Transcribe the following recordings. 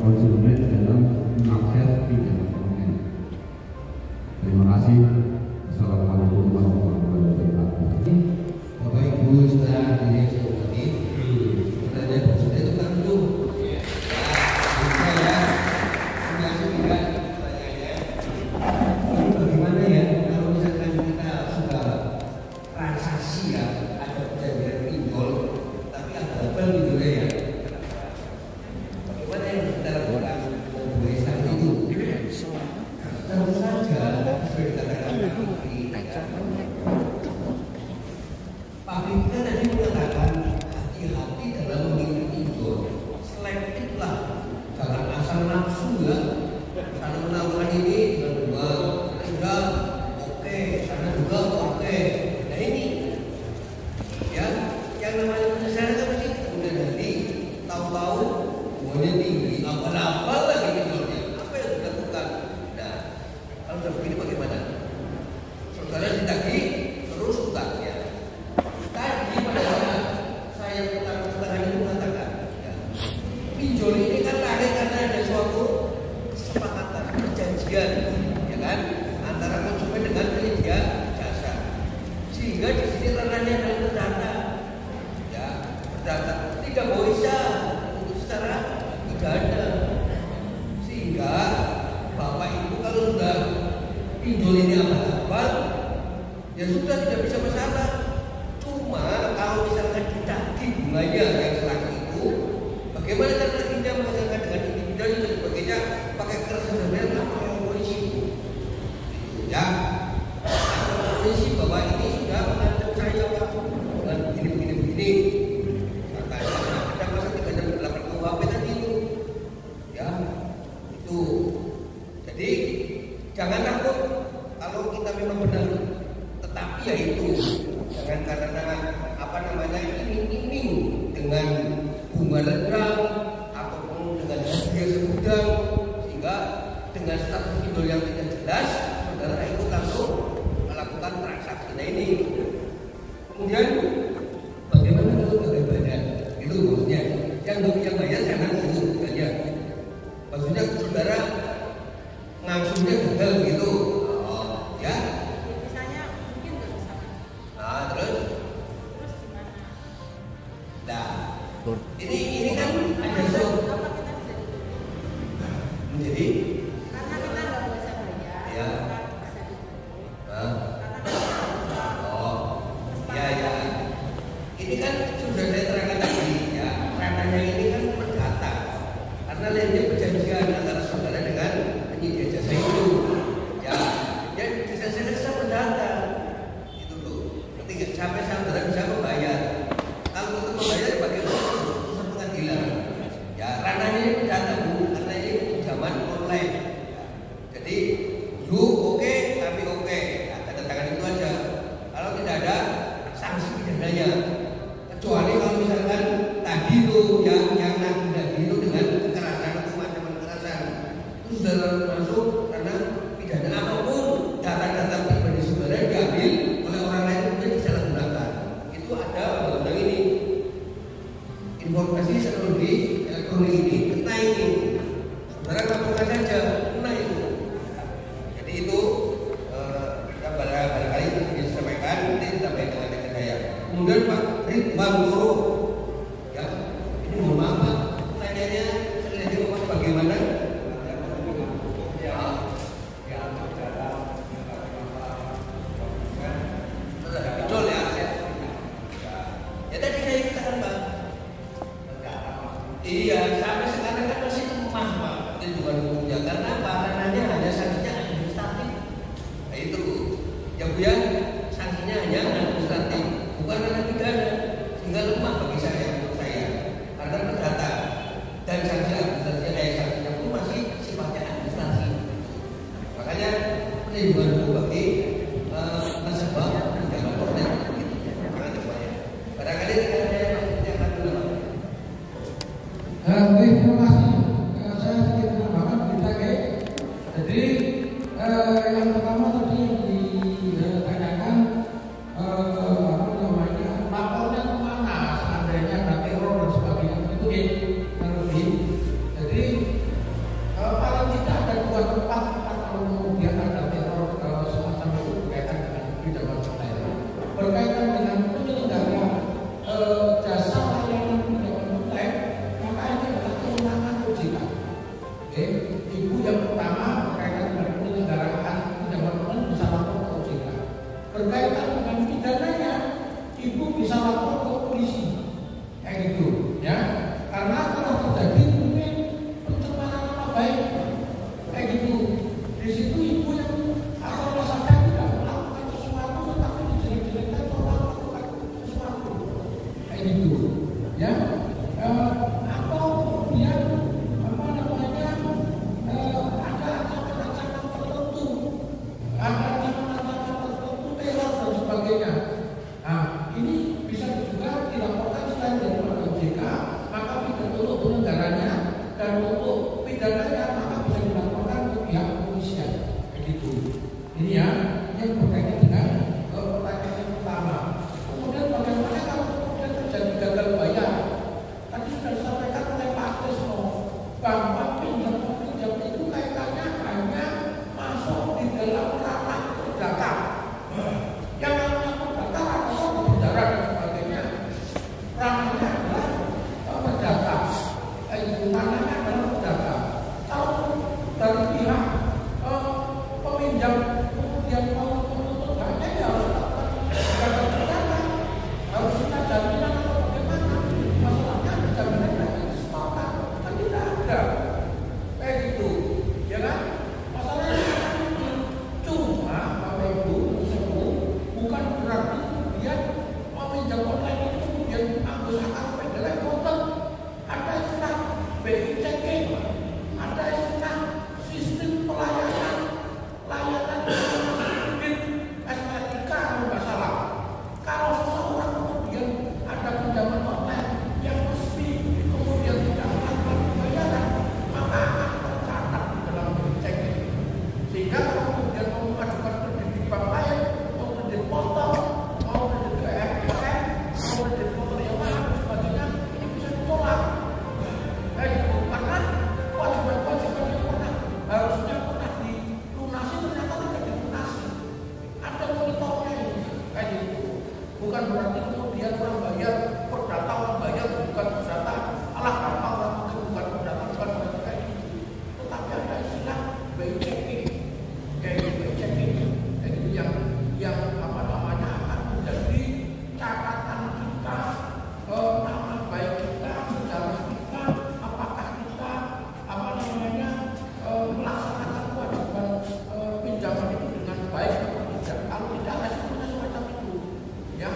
konsumen dalam mengakses pinjaman online. Terima kasih. Assalamualaikum warahmatullahi wabarakatuh. Bapak Ibu saudara yang saya hormati, pertanyaan sudah itu kan dulu. Bagaimana ya kalau misalkan kita sudah transaksi ya, ada perjanjian pinjol, tapi ada label gitu ya. Bagaimana yang kita lakukan membuat saat itu? Tentu saja seperti dikatakan Pak Fikri tadi mengatakan hati-hati dalam memilih pinjol. Selektiflah, jangan asal nafsu ya. Karena menawarkan ini juga sudah oke, karena juga oke. Nah ini ya yang namanya penyesalan itu mesti kemudian nanti tahu-tahu semuanya tinggi, apa-apa lagi pinjolnya. Apa yang dilakukan? Nah kalau sudah begini bagaimana? Saudara ditagih terus utangnya. Tadi pada saat saya utang-utangan itu mengatakan ya, pinjol ini kan lahir karena ada suatu kesepakatan, perjanjian ya kan, antara konsumen dengan penyedia jasa, sehingga di sini ranahnya adalah perdata ya, perdata tidak bisa untuk secara pidana, sehingga Bapak Ibu kalau sudah pinjol ini abal-abal ya sudah tidak bisa masalah. Cuma kalau misalkan ditagih bunganya yang selama itu, bagaimana cara tagihnya menghasilkan dengan individu dan sebagainya, pakai kertas sebenarnya apa yang polisi itu ya, ada polisi bahwa ini sudah mengancam saya Pak dengan begini katanya ada pasal 368 KUHP tadi itu ya, itu jadi jangan takut kalau kita memang benar, tetapi ya itu jangan karena apa namanya iming-iming dengan bunga rendah ataupun dengan harga segudang, sehingga dengan status pinjol yang tidak jelas saudara itu langsung melakukan transaksi. Nah ini kemudian bagaimana kalau gagal bayar itu maksudnya yang bayar jangan dulu saja, maksudnya saudara langsungnya gagal gitu ya. Nah, ini kan ada suatu menjadi karena kita nggak bisa bayar, ya. Ya. Ini kan sudah saya terangkan tadi ya. Ranahnya ini kan perdata, karena lainnya perjanjian antara saudara dengan penyedia jasa itu. Ya, dan jasa perdata itu tuh. Ketika sampai saudara bisa membayar. Kalau untuk membayar bagaimana urusan pengadilan ya, ranahnya ini perdata Bu, karena ini pinjaman online ya. Jadi you oke, tapi oke ya, tanda tangan itu aja. Kalau tidak ada sanksi pidananya, kecuali kalau misalkan tadi itu yang nagih itu dengan kekerasan atau ancaman kekerasan, itu sudah masuk karena pidana, apapun data-data pribadi saudara diambil oleh orang lain kemudian disalahgunakan, itu ada undang-undang ini. Informasi teknologi elektronik ini, kena ini, saudara lakukan saja, kena itu. Jadi itu barangkali bisa disampaikan, nanti disampaikan dengan saya. Kemudian Pak Ridwan Guru, ya, ini mohon maaf Pak, pertanyaannya sekali lagi bagaimana? Betul ya. Ya tadi saya katakan Pak. Iya, sampai sekarang kan masih lemah Pak, tindakan hukumnya. Karena apa? Ranahnya hanya sanksinya administratif. Nah itu, ya Bu ya, sanksinya hanya administratif, bukan ranah pidana, sehingga lemah bagi saya, menurut saya. Karena perdata dan sanksi administrasinya, sanksinya pun masih sifatnya administrasi. Makanya perlindungan hukum bagi nasabah jangan korban gitu. Jangan terbayar. Barangkali saya akan dulu. Terima kasih. Saya sedikit menambahkan berita kayak. Jadi yang pertama tadi yang ditanyakan apa namanya, lapornya kemana seandainya ada teror dan sebagainya, itu lebih. Jadi Ibu yang pertama berkaitan dengan penyelenggaraan pinjaman bisa lapor ke OJK. Berkaitan dengan pidananya, ibu bisa lapor ke polisi, kayak gitu, ya. Karena kalau terjadi mungkin pencemaran nama baik, kayak gitu. Di situ ibu yang atau masyarakat tidak melakukan sesuatu tetapi dijelek-jelekkan orang melakukan sesuatu, kayak gitu, ya. Atau kemudian apa namanya ada ancaman-ancaman tertentu, ada ancaman-ancaman tertentu teror dan sebagainya. Nah, ini bisa juga dilaporkan selain dari OJK, maka untuk penyelenggaranya dan untuk pidananya maka bisa dilaporkan ke pihak kepolisian, begitu. Ini ya, yang berkaitan dengan pertanyaan yang pertama. Kemudian bagaimana kalau kemudian terjadi gagal bayar? Tadi sudah disampaikan oleh Pak Tresno bahwa pinjam itu kaitannya hanya masuk di dalam ranah perdata. Yang namanya perdata atau pembicaraan dan sebagainya, ranahnya adalah perdata. Ranahnya adalah perdata. Kalau dari pihak peminjam kemudian mau menuntut haknya, ya harus gagal perdata, harus kita jaminan atau bagaimana? Masalahnya ada jaminan dari kesepakatan, kan tidak ada, kayak gitu, ya kan? Masalahnya itu cuma Bapak Ibu, bukan berarti kemudian meminjam online itu kemudian anggus-anggus pendelek konten. Ada istilah BI checking, ada istilah sistem pelayanan kredit SPTK kalau nggak salah. Kalau seseorang kemudian ada pinjaman online yang resmi kemudian tidak melakukan pembayaran, maka akan tercatat di dalam BI checking. Sehingga kalau kemudian mau mengajukan kredit di bank lain, mau kredit motor, mau kredit ke FPM, mau kredit motor yang mana dan sebagainya, ini bisa ditolak. Karena kewajiban-kewajiban yang harusnya pernah dilunasi ternyata tidak dilunasi. Ada monitornya ini, kayak gitu. Bukan berarti kemudian orang bayar perdata, orang bayar bukan perdata, alah gampang orang bukan perdata, bukan berarti kayak gitu. Tetapi ada istilah BI checking, kayak gitu, BI checking, kayak gitu yang apa namanya akan menjadi catatan kita, nama baik kita, sejarah kita, apakah kita apa namanya melaksanakan kewajiban pinjaman itu dengan baik atau tidak. Kalau tidak, resikonya semacam itu, ya.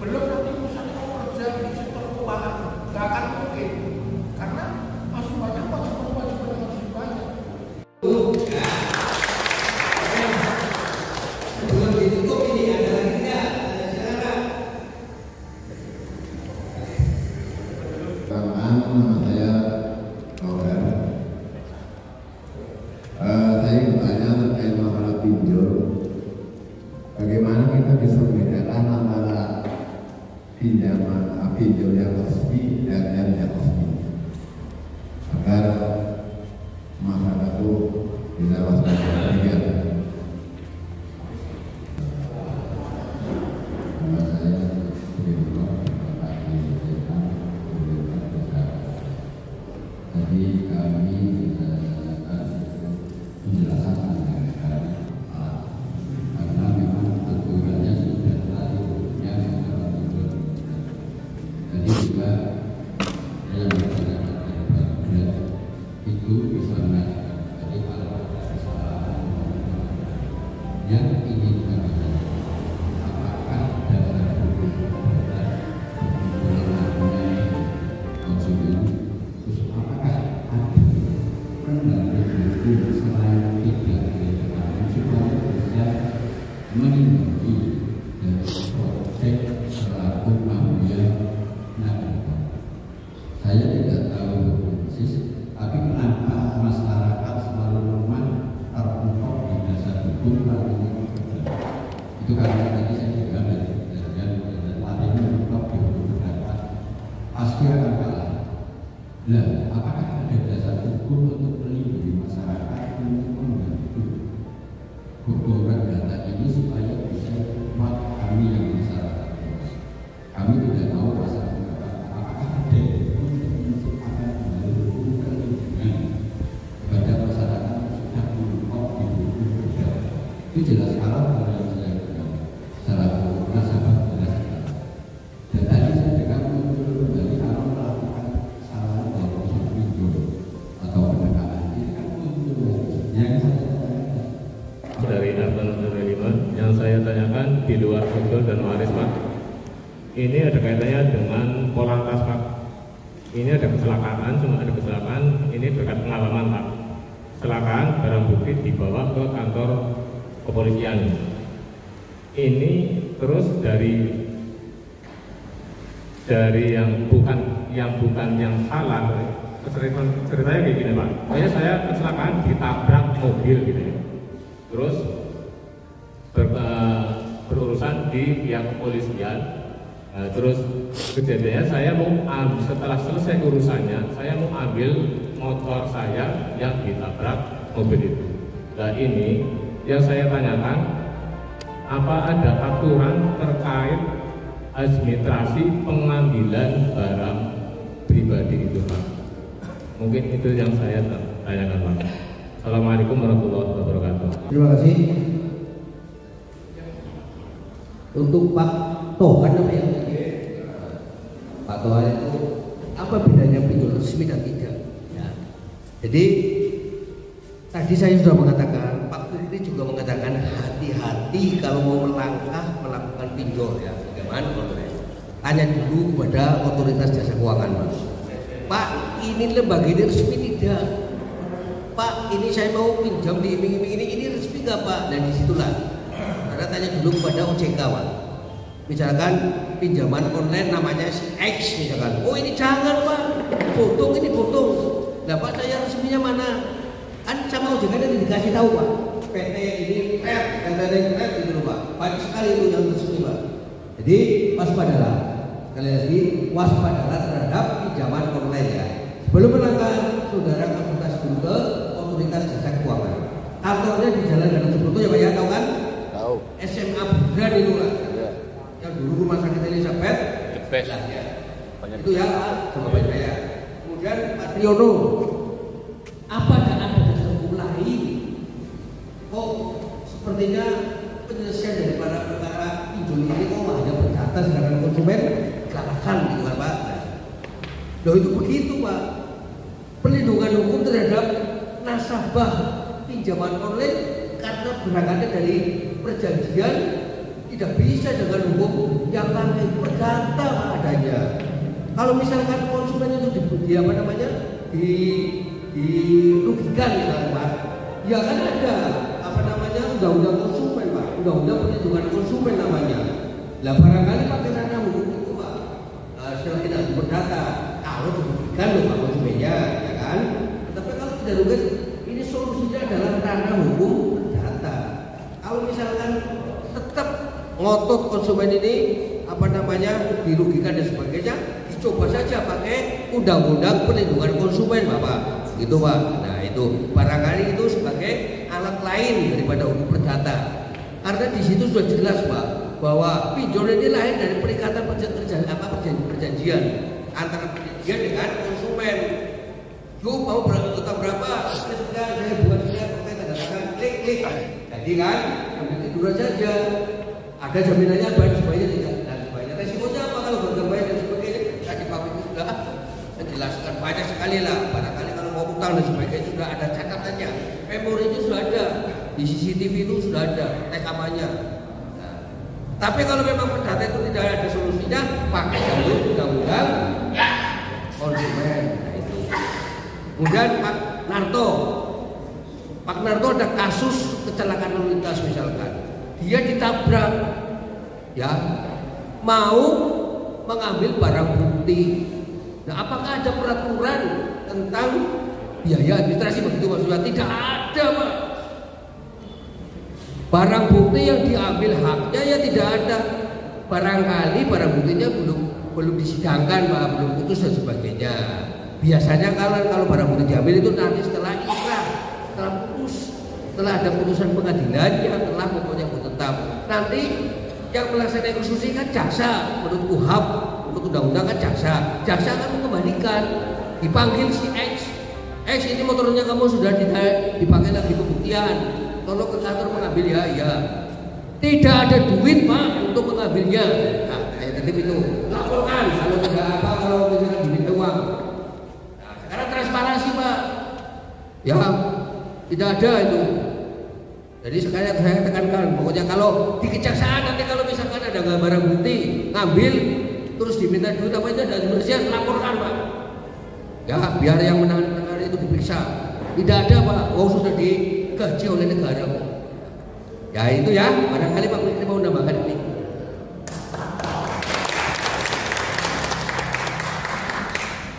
Belum nanti misalnya kalau kerja di sektor keuangan, nggak akan mungkin, karena masih banyak kewajiban-kewajiban yang harus dibayar. Sebelum ditutup ini ada lagi nggak? Ada silakan. Nama saya Robert. Saya bertanya terkait masalah pinjol. Bagaimana kita bisa membedakan antara pinjol yang resmi dan yang tidak resmi, agar masyarakat itu bisa waspada juga. Jadi kami menjelaskan karena memang aturannya sudah tahunya jadi juga dalam masyarakat itu bisa mengajukan. Jadi kalau ada kesalahan yang ingin kami apakah dasar hukum mengenai konsumen, terus apakah ada pendamping hukum selain tidak diketahui supaya bisa melindungi dari proses selaku manusia narkoba. Saya tidak tahu persis, tapi kenapa Mas di luar unsur dan waris Pak. Ini ada kaitannya dengan Polantas Pak. Ini ada kecelakaan, cuma ada kecelakaan, ini berkat pengalaman Pak. Kecelakaan, barang bukti dibawa ke kantor kepolisian. Ini terus dari yang bukan yang salah. Ceritanya kayak gini Pak. Pokoknya saya kecelakaan ditabrak mobil gitu ya. Terus berurusan di pihak kepolisian. Nah, terus kejadiannya saya mau setelah selesai urusannya, saya mau ambil motor saya yang ditabrak mobil itu. Nah ini yang saya tanyakan, apa ada aturan terkait administrasi pengambilan barang pribadi itu Pak? Mungkin itu yang saya tanyakan Pak. Assalamualaikum warahmatullahi wabarakatuh. Terima kasih. Untuk Pak Tohan namanya, Pak Tohan itu apa bedanya pinjol resmi dan tidak? Ya. Jadi tadi saya sudah mengatakan, Pak Fikri juga mengatakan hati-hati kalau mau melangkah melakukan pinjol ya. Bagaimana kontrolnya? Tanya dulu kepada otoritas jasa keuangan Pak. Pak, ini lembaga ini resmi tidak? Pak, ini saya mau pinjam di iming-iming ini resmi nggak Pak? Dan disitulah. Karena tanya dulu kepada OJK Pak. Misalkan pinjaman online namanya si X misalkan. Oh ini jangan Pak, potong ini potong. Nah Pak saya resminya mana? Kan sama OJK ini dikasih tahu Pak. PT ini dan lain-lain itu loh Pak. Banyak sekali itu yang resmi Pak. Jadi waspadalah. Sekali lagi waspadalah terhadap pinjaman online ya. Sebelum melangkah saudara konsultasi dulu ke otoritas jasa keuangan. Kantornya di Jalan Gatot Subroto ya Pak ya, tahu kan? Tahu. SMA Budan itu lah. Ya. Yang dulu rumah sakit Elizabeth. Lah ya. Itu ya sama Pak saya. Kemudian Pak Triono. Apa ada dasar hukum lain? Kok sepertinya penyelesaian dari para perkara pinjol ini kok hanya berdata sedangkan konsumen kelelahan gitu kan Pak? Loh itu begitu Pak. Perlindungan hukum terhadap nasabah pinjaman online karena berangkatnya dari perjanjian tidak bisa dengan hukum yang pakai perdata adanya. Kalau misalkan konsumen itu dirugikan misalnya Pak, ya kan ada undang-undang konsumen Pak, undang-undang perlindungan konsumen namanya. Lah barangkali pakai ranah hukum itu Pak, setelah tidak perdata, kalau dirugikan loh Pak konsumennya, ya kan? Tapi kalau tidak rugi, ini solusinya adalah ranah hukum perdata. Kalau misalkan tetap ngotot konsumen ini dirugikan dan sebagainya, dicoba saja pakai undang-undang perlindungan konsumen Bapak, gitu Pak. Nah itu barangkali itu sebagai alat lain daripada hukum perdata, karena di situ sudah jelas Pak bahwa pinjol ini lahir dari perikatan perjanjian antara dia dengan konsumen. Lu mau utang berapa? Sudah saya buat sudah pakai tanda tangan klik. Jadi kan ambil tiduran saja. Ada jaminannya bayar sebanyak tidak. Dan sebanyak resikonya apa kalau gagal bayar dan sebagainya? Tadi Pak itu sudah menjelaskan banyak sekali lah. Barangkali kalau mau utang dan sebagainya sudah ada catatannya. Memori itu sudah ada. Di CCTV itu sudah ada rekamannya. Nah, tapi kalau memang perdata itu tidak ada solusinya, pakai jalur undang-undang konsumen. Nah itu. Kemudian Pak Narto ada kasus kecelakaan lalu lintas misalkan, dia ditabrak, ya mau mengambil barang bukti. Nah apakah ada peraturan tentang biaya administrasi begitu maksudnya? Tidak ada Pak. Barang bukti yang diambil haknya ya tidak ada. Barangkali barang buktinya belum disidangkan Pak, belum putus dan sebagainya. Biasanya kalau barang bukti diambil itu nanti setelah ikrah, setelah putus, setelah ada putusan pengadilan yang telah mempunyai hukum tetap. Nanti yang melaksanakan eksekusi kan jaksa, menurut KUHAP, menurut undang-undang kan jaksa. Jaksa akan mengembalikan, dipanggil si X ini motornya kamu sudah dipakai lagi pembuktian, tolong ke kantor mengambil ya. Tidak ada duit Pak untuk mengambilnya. Nah, kayak titip itu laporkan kalau tidak apa, kalau misalnya diminta uang. Transparansi Pak, ya tidak ada itu. Jadi sekalian saya tekankan, pokoknya kalau di kejaksaan nanti kalau misalkan ada barang bukti ngambil terus diminta duit apa itu dari Indonesia, laporkan Pak. Ya biar yang menahan itu diperiksa. Tidak ada Pak, sudah digaji oleh negara kok. Ya itu ya, barangkali Pak Menteri mau menambahkan ini.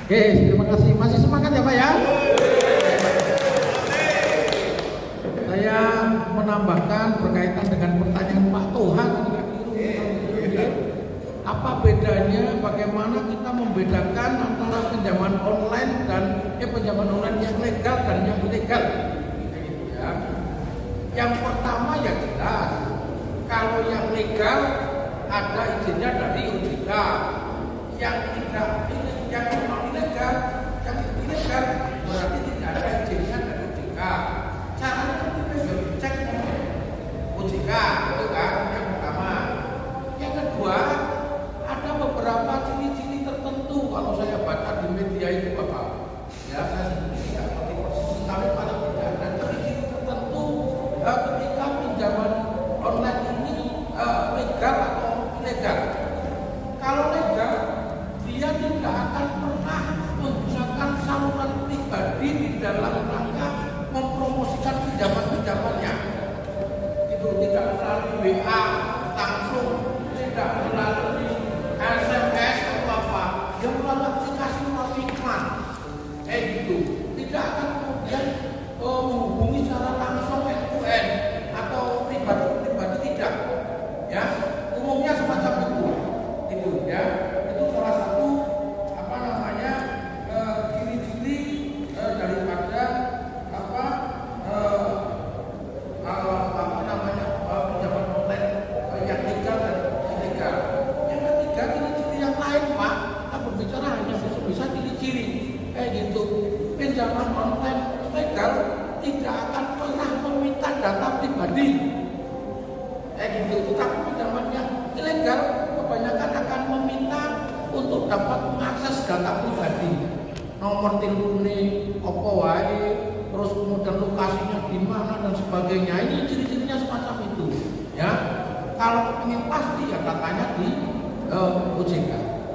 Oke, terima kasih. Masih semangat ya Pak ya? Saya menambahkan berkaitan dengan pertanyaan Pak Toha. Apa bedanya, bagaimana kita membedakan antara pinjaman online dan pinjaman online yang legal dan yang ilegal? Ya. Yang pertama ya jelas, kalau yang legal ada izinnya dari OJK. Yang tidak, yang non ilegal, yang ilegal berarti tidak ada izinnya dari OJK. Caranya kita harus cek OJK, itu kan yang pertama. Yang kedua, ada beberapa ciri-ciri tertentu kalau saya baca di media itu Bapak. Ya saya sendiri tidak ngerti persis, tapi paling tidak ada ciri-ciri tertentu ketika pinjaman online ini legal atau ilegal. Kalau legal, dia tidak akan pernah menggunakan saluran pribadi di dalam rangka mempromosikan pinjaman-pinjamannya. Itu tidak melalui WA langsung, tidak melalui SMS atau apa, yang melalui aplikasi melalui iklan. Gitu. Tidak akan kemudian menghubungi secara langsung end-to-end atau pribadi-pribadi tidak. Ya, umumnya semacam itu. Itu ya. Itu salah satu apa namanya ciri-ciri daripada pinjaman online yang legal dan ilegal. Yang ketiga ciri-ciri yang lain Pak, kita berbicara hanya bisa ciri-ciri gitu. Pinjaman online legal tidak akan pernah meminta data pribadi gitu. Tetapi pinjaman yang ilegal kebanyakan akan meminta untuk dapat mengakses data pribadi, nomor telepone apa wae, terus kemudian lokasinya di mana dan sebagainya. Ini ciri-cirinya semacam itu ya. Kalau ingin pasti ya datanya di OJK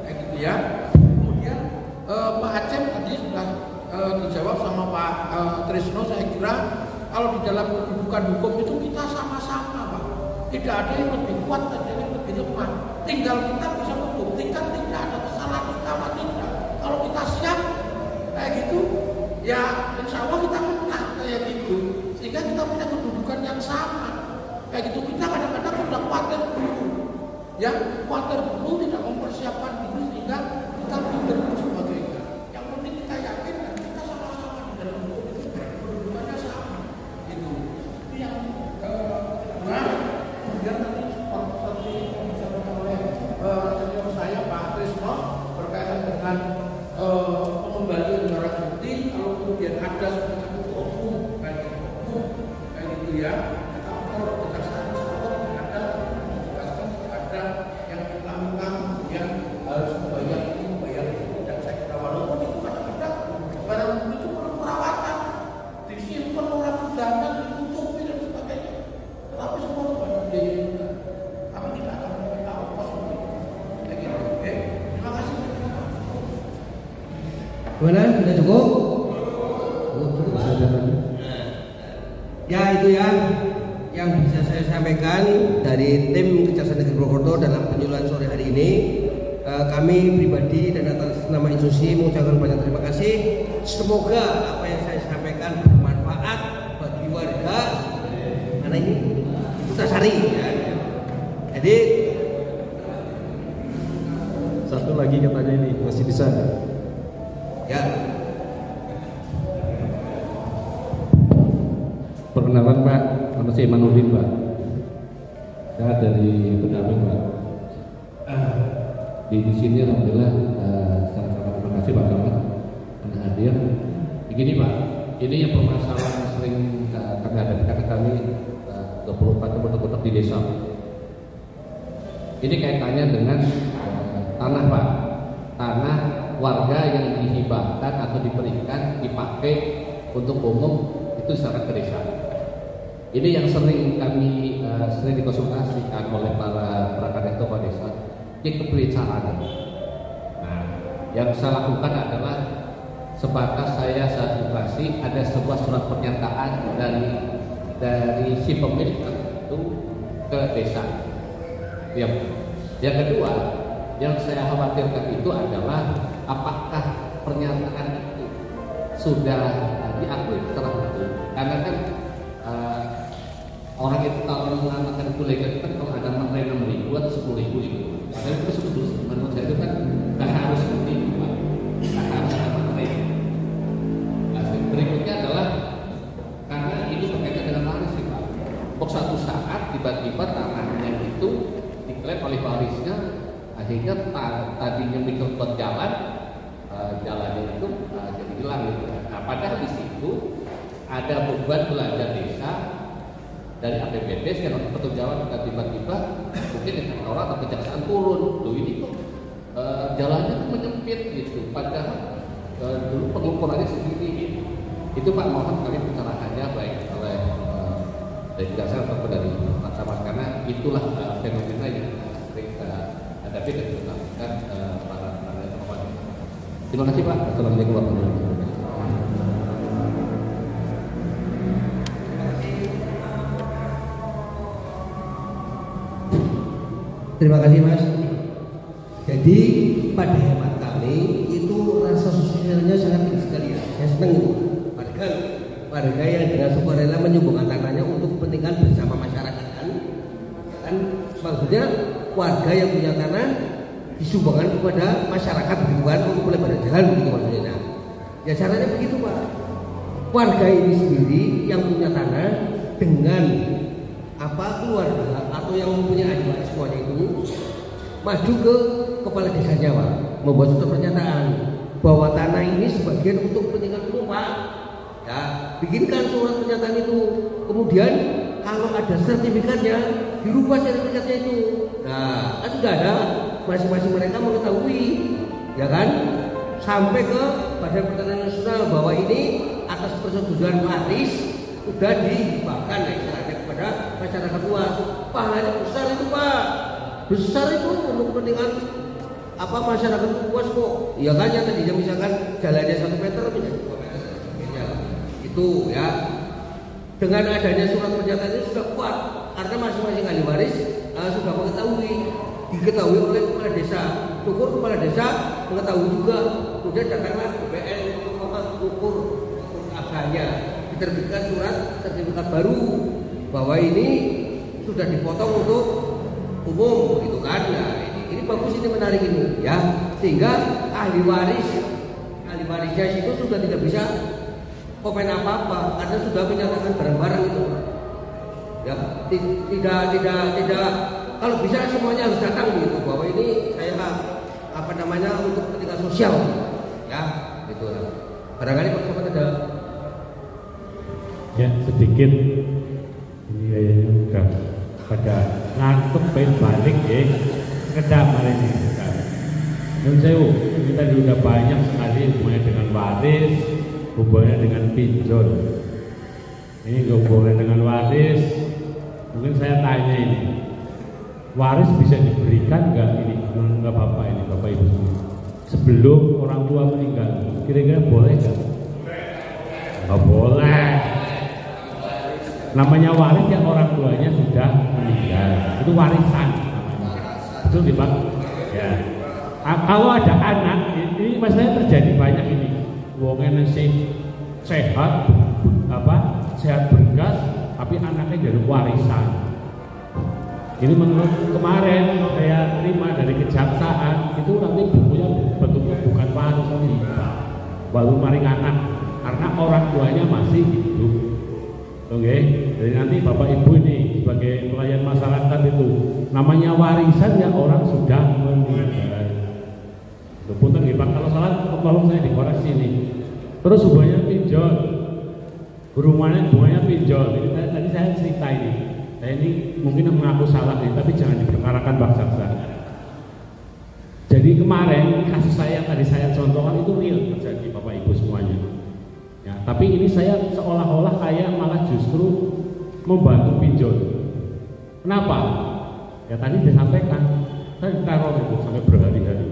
gitu ya. Kemudian Pak Acem tadi sudah dijawab sama Pak Trisno. Saya kira kalau di dalam kedudukan hukum itu kita sama-sama Pak, tidak ada yang lebih kuat dan yang lebih lemah. Tinggal kita bisa membuktikan tidak ada kesalahan kita atau tidak. Kalau kita siap kayak gitu, ya insya Allah kita menang kayak gitu. Sehingga kita punya kedudukan yang sama. Kayak gitu kita kadang-kadang sudah khawatir dulu, ya khawatir dulu tidak mempersiapkan diri sehingga kita minder dan sebagainya. Yang penting kita yakin dan kita sama-sama di dalam hukum itu kedudukannya sama. Gitu. Itu yang kemudian tadi seperti yang disampaikan oleh senior saya Pak Trisno berkaitan dengan pengembalian barang bukti. Kalau kemudian ada semacam hukum kayak gitu ya, kita kalau kejaksaan ada yang hilang yang harus membayar itu dan saya kira walaupun itu kadang-kadang barang bukti itu perlu perawatan, disimpan orang undangan, ditutupi dan sebagainya. Tetapi semua banyak biaya juga. Kami tidak akan meminta ongkos untuk kayak gitu. Oke, terima kasih. Gimana? Sudah cukup? Ya itu ya yang bisa saya sampaikan dari tim Kejaksaan Negeri Purwokerto dalam penyuluhan sore hari ini. Kami pribadi dan atas nama institusi mengucapkan banyak terima kasih. Semoga apa yang saya sampaikan bermanfaat bagi warga mana ini Putrasari ya. Jadi satu lagi katanya ini masih bisa ya. Perkenalan Pak, nama saya Imanuddin Pak. Saya dari pendamping Pak. Di sini alhamdulillah sangat-sangat terima kasih Pak Camat karena hadir. Begini Pak, ini yang permasalahan sering kami hadapi karena kami 24 kotak-kotak di desa. Ini kaitannya dengan tanah Pak, tanah warga yang dihibahkan atau diberikan dipakai untuk umum itu secara ke desa. Ini yang sering kami sering dikonsultasikan oleh para perangkat kepala desa, itu pembicaraan. Nah, yang saya lakukan adalah sebatas saya edukasi ada sebuah surat pernyataan dari si pemilik itu ke desa. Yang kedua, yang saya khawatirkan itu adalah apakah pernyataan itu sudah diakui secara hukum? Karena kan orang itu kalau mengatakan itu legal kan kalau ada materi 6.000 atau 10.000 itu, padahal itu sebetulnya menurut saya itu kan nggak harus seperti itu, Pak. Nggak harus ada materi. Nah, berikutnya adalah karena ini berkaitan dengan waris sih, Pak. Kok suatu saat tiba-tiba tanahnya itu diklaim oleh warisnya, akhirnya tadinya mikir buat jalannya itu jadi hilang gitu. Nah, padahal di situ ada beban belanja desa dari APBD, sekarang pertanggungjawaban tiba-tiba mungkin orang atau kejaksaan turun, loh ini kok jalannya tuh menyempit gitu, padahal dulu pengukurannya segini gitu. Itu Pak, mohon kami pencerahannya baik oleh dari kejaksaan ataupun dari Mahkamah, karena itulah fenomena yang sering kita hadapi dan kita lakukan para pengamat. Terima kasih Pak. Assalamualaikum warahmatullahi wabarakatuh. Terima kasih Mas. Jadi pada hemat kami itu rasa sosialnya sangat tinggi sekali ya. Saya senang itu. Warga yang dengan sukarela menyumbangkan tanahnya untuk kepentingan bersama masyarakat kan maksudnya warga yang punya tanah disumbangkan kepada masyarakat gitu kan untuk pelebaran jalan begitu maksudnya. Nah, ya caranya begitu Pak. Warga ini sendiri yang punya tanah dengan keluarga atau yang mempunyai ahli waris semuanya itu maju ke kepala desanya Pak, membuat suatu pernyataan bahwa tanah ini sebagian untuk kepentingan umum Pak. Ya, bikinkan surat pernyataan itu. Kemudian kalau ada sertifikatnya, dirubah sertifikatnya itu. Nah, kan sudah ada, masing-masing mereka mengetahui, ya kan? Sampai ke Badan Pertanahan Nasional bahwa ini atas persetujuan waris sudah dihibahkan istilahnya kepada masyarakat luas. Pahalanya besar itu Pak, besar itu untuk kepentingan masyarakat luas kok. Ya kan, yang tadinya misalkan jalannya 1 meter menjadi 2 meter sebagainya. Itu ya. Dengan adanya surat pernyataan ini sudah kuat karena masing-masing ahli waris sudah diketahui oleh kepala desa. Syukur kepala desa mengetahui juga. Kemudian datanglah BPN untuk mengukur harganya. Diterbitkan surat sertifikat baru bahwa ini sudah dipotong untuk umum gitu kan. Nah, ini bagus, ini menarik ini ya, sehingga ahli warisnya itu sudah tidak bisa komen apa-apa karena sudah menyatakan barang-barang itu ya. Tidak kalau bisa semuanya harus datang gitu bahwa ini saya untuk kepentingan sosial ya gitu. Barangkali Pak Camat ada ya sedikit ini kayaknya udah pada ngantuk pengen balik ya kedap hari ini. Menurut saya ini tadi udah banyak sekali hubungannya dengan waris, hubungannya dengan pinjol. Ini hubungannya dengan waris. Mungkin saya tanya ini, waris bisa diberikan nggak ini nggak bapak ini bapak ibu sebelum orang tua meninggal? Kira-kira boleh nggak? Nggak boleh. Namanya waris yang orang tuanya sudah meninggal, itu warisan. Betul nih Pak? Ya. Kalau ada anak, ini masalahnya terjadi banyak ini. Wongnya nasi sehat bergas, tapi anaknya jadi warisan. Ini menurut kemarin saya terima dari kejaksaan itu nanti bukunya bentuknya bukan warisan baru maring anak karena orang tuanya masih hidup. Oke, jadi nanti bapak ibu ini sebagai pelayan masyarakat itu namanya warisan ya orang sudah meninggal. Punten nggih Pak, kalau salah tolong saya dikoreksi ini. Terus hubungannya pinjol, hubungannya pinjol. Jadi tadi saya cerita ini. Saya ini mungkin mengaku salah nih, tapi jangan diperkarakan Pak Jaksa. Jadi kemarin kasus saya yang tadi saya contohkan itu real terjadi Bapak Ibu semuanya. Ya, tapi ini saya seolah-olah kayak malah justru membantu pinjol. Kenapa? Ya tadi disampaikan, saya diteror itu sampai berhari-hari.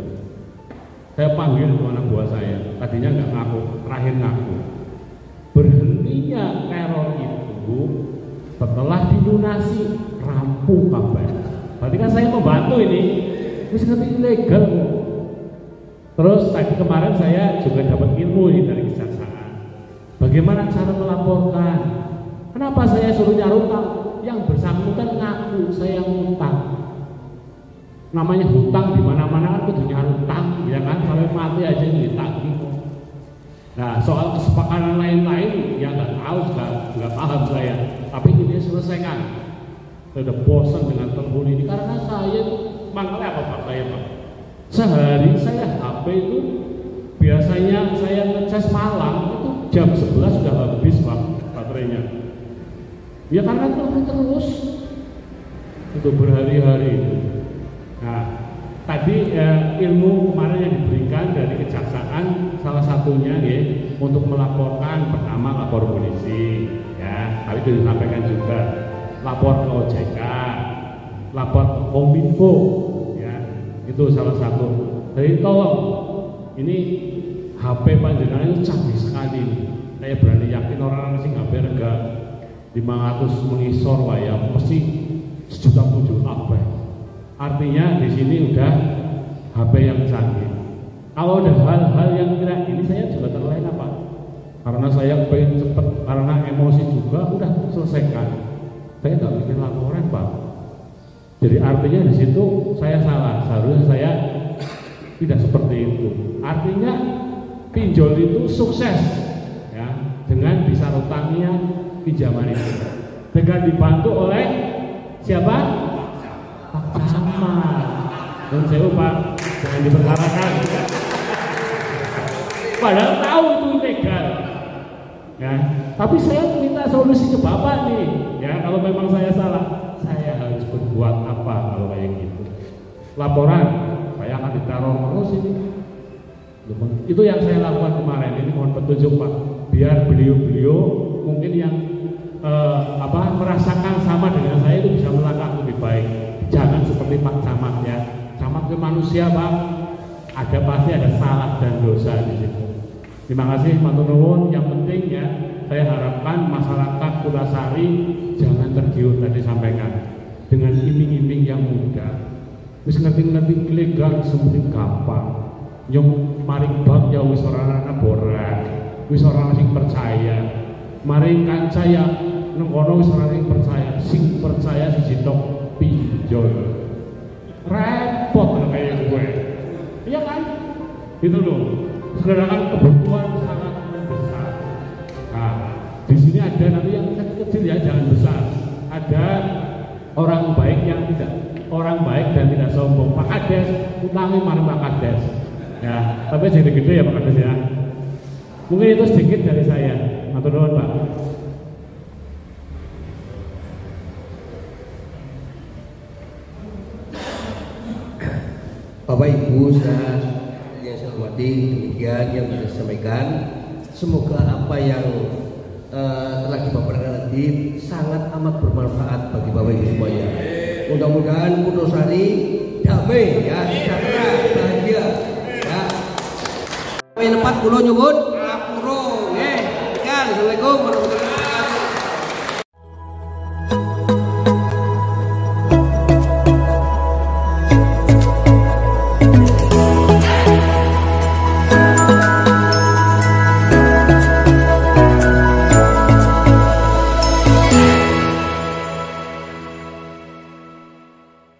Saya panggil anak buah saya, tadinya nggak ngaku, terakhir ngaku. Berhentinya teror itu setelah dilunasi rampung kabeh. Berarti kan saya membantu ini, terus ngerti ilegal. Terus tadi kemarin saya juga dapat ilmu ini dari kejaksaan. Bagaimana cara melaporkan? Kenapa saya suruh nyarutang? Yang bersangkutan ngaku saya ngutang. Namanya hutang di mana-mana kan kudu nyarutang, ya kan, sampai mati aja ditagih. Nah, soal kesepakatan lain-lain ya nggak tahu, nggak paham saya. Tapi ini selesaikan. Saya udah bosan dengan telepon ini karena saya makanya apa Pak saya Pak? Sehari saya HP itu biasanya saya ngecas malam itu jam 11 sudah habis Pak baterainya. Ya karena telepon terus untuk berhari-hari itu. Nah, tadi ilmu kemarin yang diberikan dari kejaksaan salah satunya ya untuk melaporkan pertama lapor polisi ya, tapi itu disampaikan juga lapor ke OJK, lapor ke Kominfo ya, itu salah satu. Jadi tolong ini HP panjenengan itu canggih sekali. Saya berani yakin orang sing HP harga 500 mengisor lah ya, mesti 1,7 juta apa. Artinya di sini udah HP yang canggih. Kalau ada hal-hal yang kira ini saya juga terlena Pak, karena saya pengen cepet, karena emosi juga udah selesaikan. Saya nggak bikin laporan Pak. Jadi artinya di situ saya salah. Seharusnya saya tidak seperti itu. Artinya pinjol itu sukses ya dengan bisa utangnya pinjaman itu. Dengan dibantu oleh siapa? Pak Camat. Dan saya Pak, jangan diperkarakan. Padahal tahu itu ilegal. Ya, tapi saya minta solusi ke Bapak nih. Ya, kalau memang saya salah, saya harus berbuat apa kalau kayak gitu? Laporan, saya akan diteror terus ini. Itu yang saya lakukan kemarin. Ini mohon petunjuk Pak, biar beliau-beliau mungkin yang merasakan sama dengan saya itu bisa melangkah lebih baik. Jangan seperti Pak Camat ya. Camat itu manusia Pak. Ada pasti ada salah dan dosa di situ. Terima kasih matur nuwun. Yang penting ya, saya harapkan masyarakat Pulasari jangan tergiur tadi sampaikan dengan iming-iming yang mudah. Wis ngerti-ngerti ilegal seperti gampang. Nyong maring bank ya wis ora ana borak. Wis ora sing percaya. Maring kanca ya nang kono wis ora sing percaya. Sing percaya siji tok pinjol. Repot kayak gue. Iya kan? Itu loh. Sedangkan kebutuhan sangat besar. Nah, di sini ada nanti yang kecil ya, jangan besar. Ada orang baik yang tidak, orang baik dan tidak sombong. Pak Kades, utangi marang Pak Kades. Ya, tapi jadi gede ya Pak Kades ya. Mungkin itu sedikit dari saya. Matur nuwun Pak. Bapak Ibu yang saya hormati, demikian yang bisa disampaikan. Semoga apa yang telah dipaparkan tadi sangat amat bermanfaat bagi Bapak Ibu semuanya. Mudah-mudahan Purwosari damai ya, sejahtera, bahagia ya. Sampai 40 nyuwun.